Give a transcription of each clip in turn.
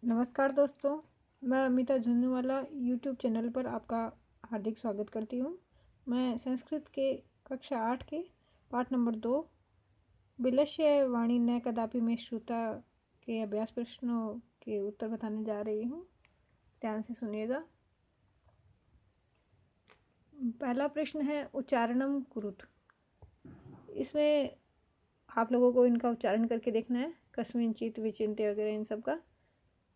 नमस्कार दोस्तों, मैं अमिता झुंझुनवाला यूट्यूब चैनल पर आपका हार्दिक स्वागत करती हूँ। मैं संस्कृत के कक्षा 8 के पाठ नंबर 2 विलक्ष्य वाणी न कदापि में श्रुता के अभ्यास प्रश्नों के उत्तर बताने जा रही हूँ। ध्यान से सुनिएगा। पहला प्रश्न है उच्चारणम कुरुत। इसमें आप लोगों को इनका उच्चारण करके देखना है, कस्मिंचित विचिन्त्य वगैरह इन सब का।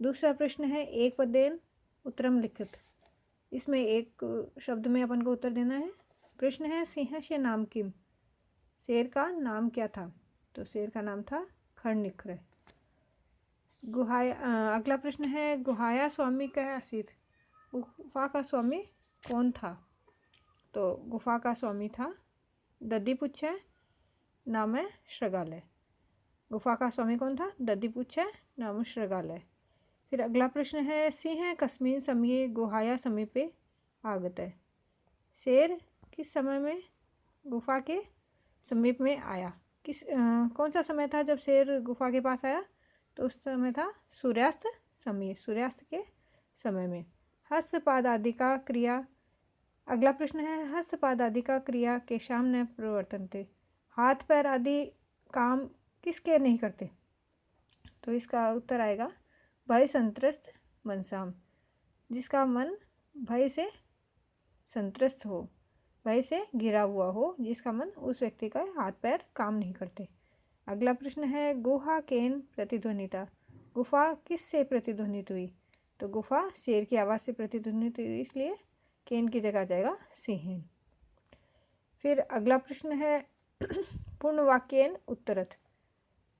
दूसरा प्रश्न है एक पदेन उत्तरम लिखित। इसमें एक शब्द में अपन को उत्तर देना है। प्रश्न है सिंहस्य नाम किम, शेर का नाम क्या था? तो शेर का नाम था खरनिख्र। अगला प्रश्न है गुहाया स्वामी कह आसीत। गुफा का स्वामी कौन था? तो गुफा का स्वामी था दधिपुच्छ, नाम है श्रगालय। गुफा का स्वामी कौन था? दधिपुच्छ, नाम श्रगालय। फिर अगला प्रश्न है सिंह कस्मिन समये गुहाया समीपे आगत है। शेर किस समय में गुफा के समीप में आया? कौन सा समय था जब शेर गुफा के पास आया? तो उस समय था सूर्यास्त समय, सूर्यास्त के समय में। हस्तपाद आदि का क्रिया। अगला प्रश्न है हस्तपाद आदि का क्रिया के शाम न प्रवर्तनते। हाथ पैर आदि काम किसके नहीं करते? तो इसका उत्तर आएगा भय संत्रस्त मनसाम, जिसका मन भय से संत्रस्त हो, भय से घिरा हुआ हो, जिसका मन, उस व्यक्ति का हाथ पैर काम नहीं करते। अगला प्रश्न है गुहा केन प्रतिध्वनिता। गुफा किस से प्रतिध्वनित हुई? तो गुफा शेर की आवाज़ से प्रतिध्वनित हुई, इसलिए केन की जगह आ जाएगा सिंहन। फिर अगला प्रश्न है पूर्ण वाक्यन उत्तरत।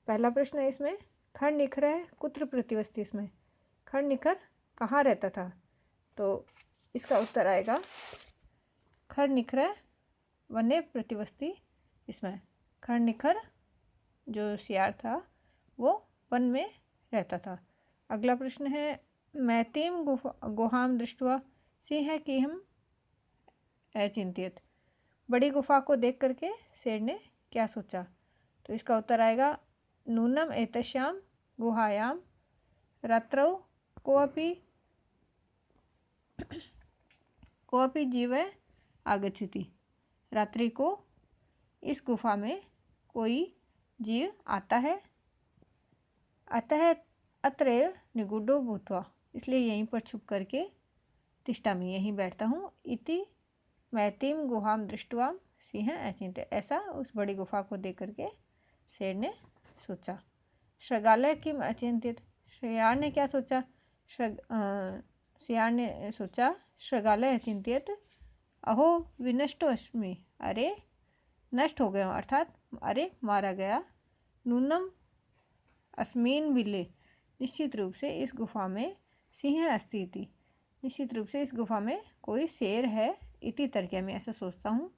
पहला प्रश्न है इसमें खरनिखर है कुत्र प्रतिवस्ती। इसमें खरनिखर कहाँ रहता था? तो इसका उत्तर आएगा खरनिखर वन्य प्रतिवस्ती। इसमें खरनिखर जो सियार था वो वन में रहता था। अगला प्रश्न है मैतीम गुहाम दृष्टवा सिंह की हम अचिंतित। बड़ी गुफा को देख करके शेर ने क्या सोचा? तो इसका उत्तर आएगा नूनम एतस्याम गुहायाम रात्रौ कोअपि जीव आगच्छति। रात्रि को इस गुफा में कोई जीव आता है। अतः अत्रैव निगूढ़ो भूत्वा, इसलिए यहीं पर छुप करके तिष्ठामि, यहीं बैठता हूँ। इति मैतीम गुहाम दृष्ट्वा सिंह अचिंत्य, ऐसा उस बड़ी गुफा को देख करके शेर ने सोचा। श्रगालय किम अचिंतित। श्रेयार ने क्या सोचा? सियार ने सोचा श्रगालय अचिंतित अहो विनष्टो अस्मि, अरे नष्ट हो गया, अर्थात अरे मारा गया। नूनम अस्मिन बिले, निश्चित रूप से इस गुफा में सिंह अस्ति इति, निश्चित रूप से इस गुफा में कोई शेर है। इति तरह मैं ऐसा सोचता हूँ।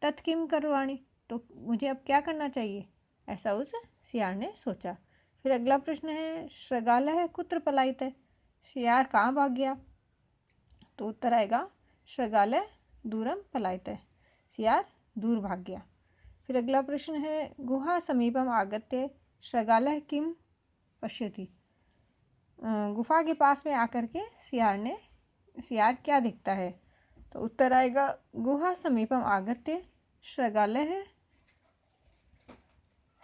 तत्किम करवाणी, तो मुझे अब क्या करना चाहिए? ऐसा उस सियार ने सोचा। फिर अगला प्रश्न है श्रगालय कुत्र पलायित है। सियार कहाँ भाग गया? तो उत्तर आएगा श्रगालय दूरम पलायित है, सियार दूर भाग गया। फिर अगला प्रश्न है गुहा समीपम आगत्य श्रगालय किम पश्यति। गुफा के पास में आकर के सियार क्या दिखता है? तो उत्तर आएगा गुहा समीपम आगत्य श्रगालय है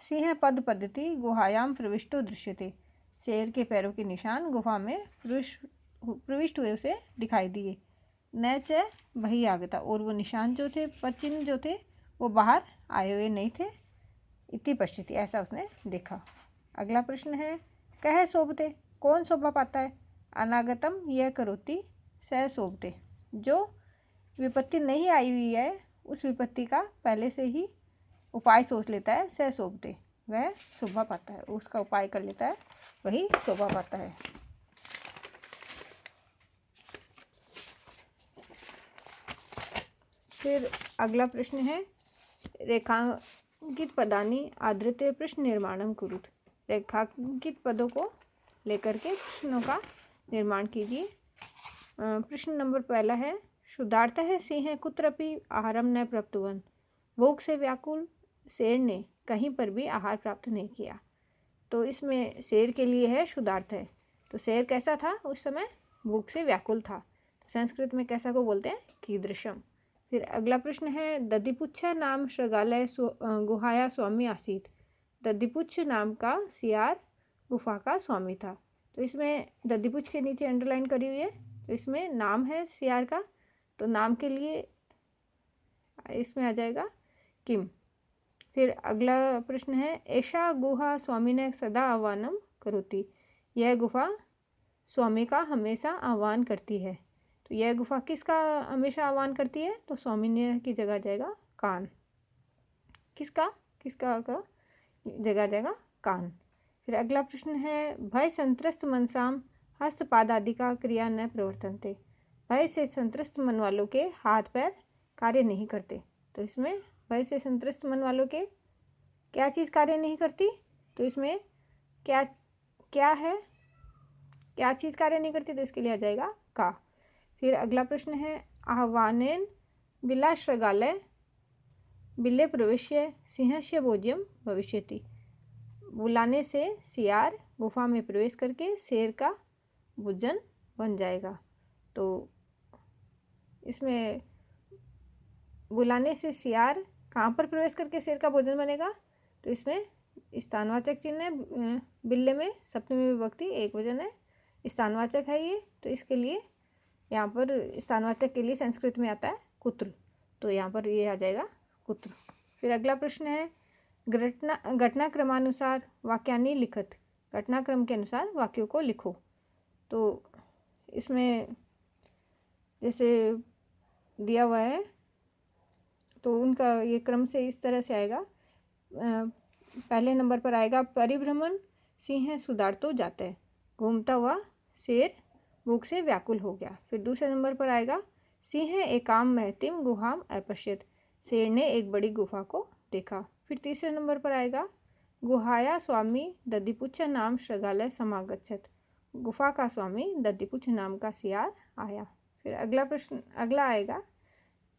सिंह पद पद्धति गुहायाम प्रविष्टो दृश्यते। शेर के पैरों के निशान गुफा में प्रविष्ट हुए उसे दिखाई दिए। न च वही आगता, और वो निशान जो थे, पदचिन्ह जो थे, वो बाहर आए हुए नहीं थे। इति पश्यति, ऐसा उसने देखा। अगला प्रश्न है कह शोभते, कौन शोभा पाता है? अनागतम यह करोति स शोभते, जो विपत्ति नहीं आई हुई है उस विपत्ति का पहले से ही उपाय सोच लेता है। स शोभते, वह शोभा पाता है, उसका उपाय कर लेता है, वही शोभा पाता है। फिर अगला प्रश्न है रेखांकित पदानी आदृत्य प्रश्न निर्माणम कुरुत। रेखांकित पदों को लेकर के प्रश्नों का निर्माण कीजिए। प्रश्न नंबर पहला है शुद्धार्थ है सिंह कुत्रपि आहारम न प्राप्तवन। भूख से व्याकुल शेर ने कहीं पर भी आहार प्राप्त नहीं किया। तो इसमें शेर के लिए है शुद्धार्थ है तो शेर कैसा था उस समय? भूख से व्याकुल था। तो संस्कृत में कैसा को बोलते हैं? कीदृशम। फिर अगला प्रश्न है दधिपुच्छ नाम श्रगालय गुहाया स्वामी आसीत। दधिपुच्छ नाम का सियार गुफा का स्वामी था। तो इसमें दधिपुच्छ के नीचे अंडरलाइन करी हुई है, तो इसमें नाम है सियार का, तो नाम के लिए इसमें आ जाएगा किम। फिर अगला प्रश्न है ऐशा गुहा स्वामी ने सदा आह्वानम करोति। यह गुफा स्वामी का हमेशा आह्वान करती है। तो यह गुफा किसका हमेशा आह्वान करती है? तो स्वामी ने की जगह जाएगा कान। किसका का जगह जाएगा कान। फिर अगला प्रश्न है भय संत्रस्त मनसाम हस्तपाद आदि का क्रिया न प्रवर्तनते। भय से संत्रस्त मन वालों के हाथ पैर कार्य नहीं करते। तो इसमें भय से संत्रस्त मन वालों के क्या चीज़ कार्य नहीं करती? तो इसमें क्या है, क्या चीज़ कार्य नहीं करती? तो इसके लिए आ जाएगा का। फिर अगला प्रश्न है आह्वानेन बिलाश्रगालय बिल्ले प्रवेश्य सिंहस्य भोज्यम भविष्यति। बुलाने से सियार गुफा में प्रवेश करके शेर का भोजन बन जाएगा। तो इसमें बुलाने से सियार कहाँ पर प्रवेश करके शेर का भोजन बनेगा? तो इसमें स्थानवाचक चिन्ह है, बिल्ले में सप्तमी विभक्ति एकवचन है, स्थानवाचक है ये। तो इसके लिए यहाँ पर स्थानवाचक के लिए संस्कृत में आता है कुत्र, तो यहाँ पर ये आ जाएगा कुत्र। फिर अगला प्रश्न है घटनाक्रमानुसार वाक्यानि लिखत। घटनाक्रम के अनुसार वाक्यों को लिखो। तो इसमें जैसे दिया हुआ है तो उनका ये क्रम से इस तरह से आएगा। पहले नंबर पर आएगा परिभ्रमण सिंह सुधार तो जाता है। घूमता हुआ शेर भूख से व्याकुल हो गया। फिर दूसरे नंबर पर आएगा सिंह एकाम महतिम गुहाम अपश्यत। शेर ने एक बड़ी गुफा को देखा। फिर तीसरे नंबर पर आएगा गुहाया स्वामी दधिपुच्छ नाम श्रगालय समागच्छत। गुफा का स्वामी दधिपुच्छ नाम का सियार आया। फिर अगला आएगा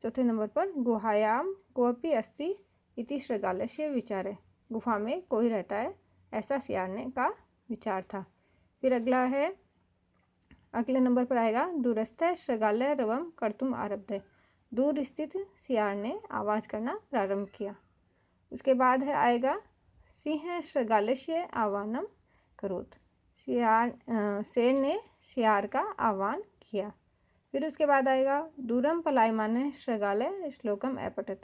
चौथे नंबर पर गुहायाम कोपी अस्ति इति श्रगालय से विचार है। गुफा में कोई रहता है ऐसा सियार ने का विचार था। फिर अगले नंबर पर आएगा दूरस्थ श्रगालय रवम कर्तुम आरब्ध। दूर स्थित सियार ने आवाज़ करना प्रारंभ किया। उसके बाद आएगा सिंह श्रगालस्य आह्वानम करोत। शेर ने सियार का आह्वान किया। फिर उसके बाद आएगा दूरम पलायमान श्रगालय श्लोकम अपठत।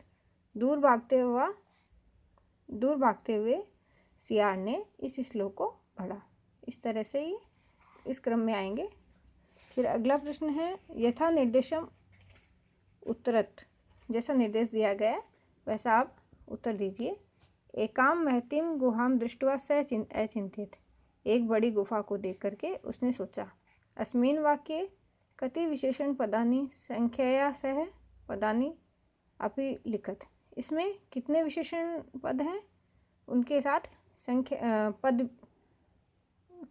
दूर भागते हुए सियार ने इस श्लोक को पढ़ा। इस तरह से ही इस क्रम में आएंगे। फिर अगला प्रश्न है यथा निर्देशम उत्तरत। जैसा निर्देश दिया गया है वैसा आप उत्तर दीजिए। एकाम महतिम गुहाम दृष्टवा स अचिंतित। एक बड़ी गुफा को देख करके उसने सोचा। अस्मिन वाक्ये कति विशेषण पदानि संख्यया सह पदानि अपि लिखत। इसमें कितने विशेषण पद हैं उनके साथ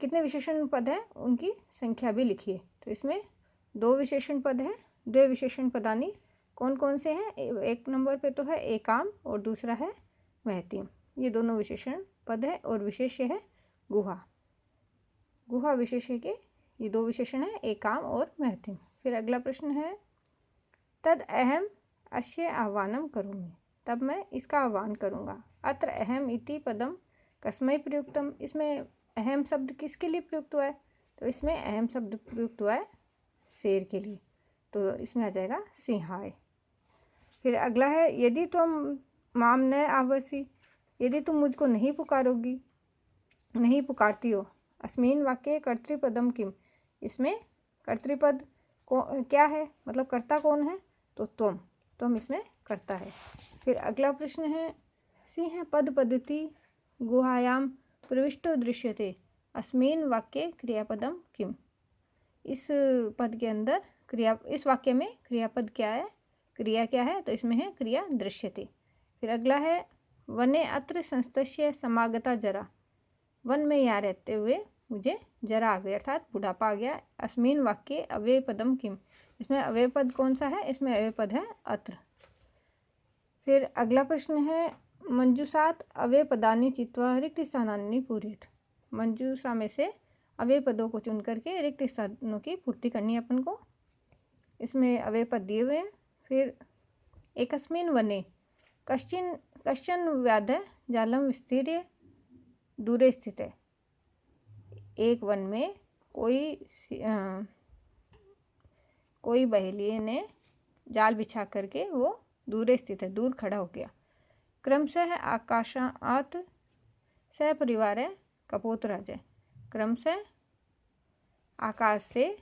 कितने विशेषण पद हैं उनकी संख्या भी लिखिए। तो इसमें 2 विशेषण पद हैं। 2 विशेषण पदानि कौन कौन से हैं? एक नंबर पे तो है एकाम और दूसरा है महतिम। ये दोनों विशेषण पद है और विशेष्य है गुहा विशेष्य के ये 2 विशेषण है एकाम और महतिम। फिर अगला प्रश्न है तद अहम अस्य आह्वानम करोमि। तब मैं इसका आह्वान करूँगा। अत्र अहम इति पदम कस्मै प्रयुक्तम। इसमें अहम शब्द किसके लिए प्रयुक्त हुआ है? तो इसमें अहम शब्द प्रयुक्त हुआ है शेर के लिए। तो इसमें आ जाएगा सिंहाय। फिर अगला है यदि तुम माम न आवसी। यदि तुम मुझको नहीं पुकारती हो। अस्मिन वाक्य कर्तृपदम किम। इसमें कर्तृपद क्या है, मतलब कर्ता कौन है? तो तुम इसमें कर्ता है। फिर अगला प्रश्न है सिंह पद पद्धति गुहायाम प्रविष्टो दृश्यते। अस्मिन वाक्य क्रियापदम किम। इस पद के अंदर इस वाक्य में क्रियापद क्या है, क्रिया क्या है? तो इसमें है क्रिया दृश्यते। फिर अगला है वने अत्र संस्तस्य समागता जरा। वन में यहाँ रहते हुए मुझे जरा आ गया अर्थात बुढ़ापा आ गया। अस्मिन वाक्य अव्यय पदम किम। इसमें अव्यय पद कौन सा है? इसमें अव्यय पद है अत्र। फिर अगला प्रश्न है मंजूषात अव्यय पदानि चित्वा रिक्त स्थानानि पूरयेत्। मंजूषा में से अव्यय पदों को चुन करके रिक्त स्थानों की पूर्ति करनी है अपन को। इसमें अव्यय पद दिए हुए हैं। फिर एकस्मिन् वने कश्चन व्याधः जालं विस्तीर्य दूरे स्थित है। एक वन में कोई बहेलिये ने जाल बिछा करके वो दूर स्थित है, दूर खड़ा हो गया। क्रमशः आकाशात् सपरिवार कपोतराज है। क्रमशः आकाश से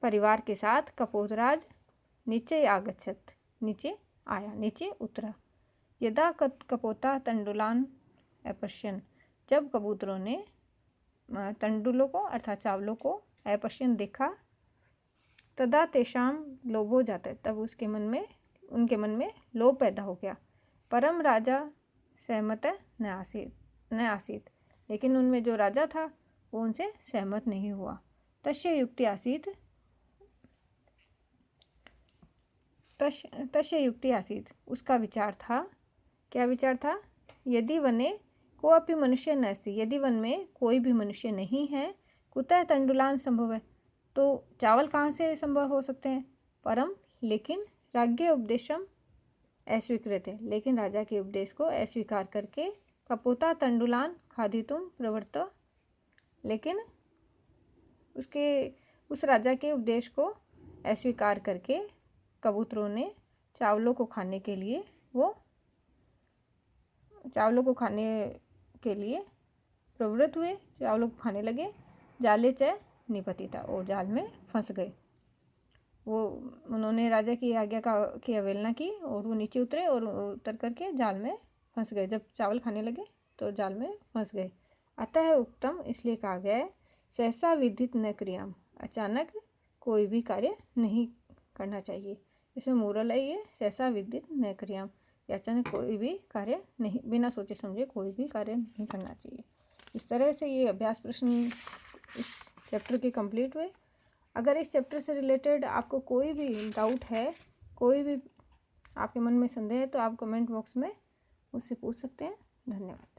परिवार के साथ कपोतराज नीचे आगच्छत, नीचे आया, नीचे उतरा। यदा कपोता तंडुलान अपश्यन, जब कबूतरों ने तंडुलों को अर्थात चावलों को अपश्यन देखा, तदा तेषाम लोभो जाता है, तब उनके मन में लोभ पैदा हो गया। परम राजा सहमत न आसीत, लेकिन उनमें जो राजा था वो उनसे सहमत नहीं हुआ। तस्य युक्ति आसीत, उसका विचार था। क्या विचार था? यदि वने कोऽपि मनुष्य न अस्ति, यदि वन में कोई भी मनुष्य नहीं है, कुतः तंडुलान संभव है, तो चावल कहाँ से संभव हो सकते हैं? परम, लेकिन राज्ञ उपदेशम अस्वीकृत है, लेकिन राजा के उपदेश को अस्वीकार करके कपोता तंडुलान खादितुम प्रवृत्त, लेकिन उस राजा के उपदेश को अस्वीकार करके कबूतरों ने चावलों को खाने के लिए प्रवृत्त हुए, चावलों को खाने लगे। जाले च निपतिता, और जाल में फंस गए। उन्होंने राजा की आज्ञा की अवहेलना की और वो नीचे उतरे और उतर करके जाल में फंस गए। जब चावल खाने लगे तो जाल में फंस गए। अतः उत्तम, इसलिए कहा गया है, सहसा विदित न क्रियाम, अचानक कोई भी कार्य नहीं करना चाहिए। इसमें मोरल है ये, सहसा विदित न क्रियाम, अचानक कोई भी कार्य नहीं, बिना सोचे समझे कोई भी कार्य नहीं करना चाहिए। इस तरह से ये अभ्यास प्रश्न इस चैप्टर के कंप्लीट हुए। अगर इस चैप्टर से रिलेटेड आपको कोई भी डाउट है, कोई भी आपके मन में संदेह है, तो आप कमेंट बॉक्स में मुझसे पूछ सकते हैं। धन्यवाद।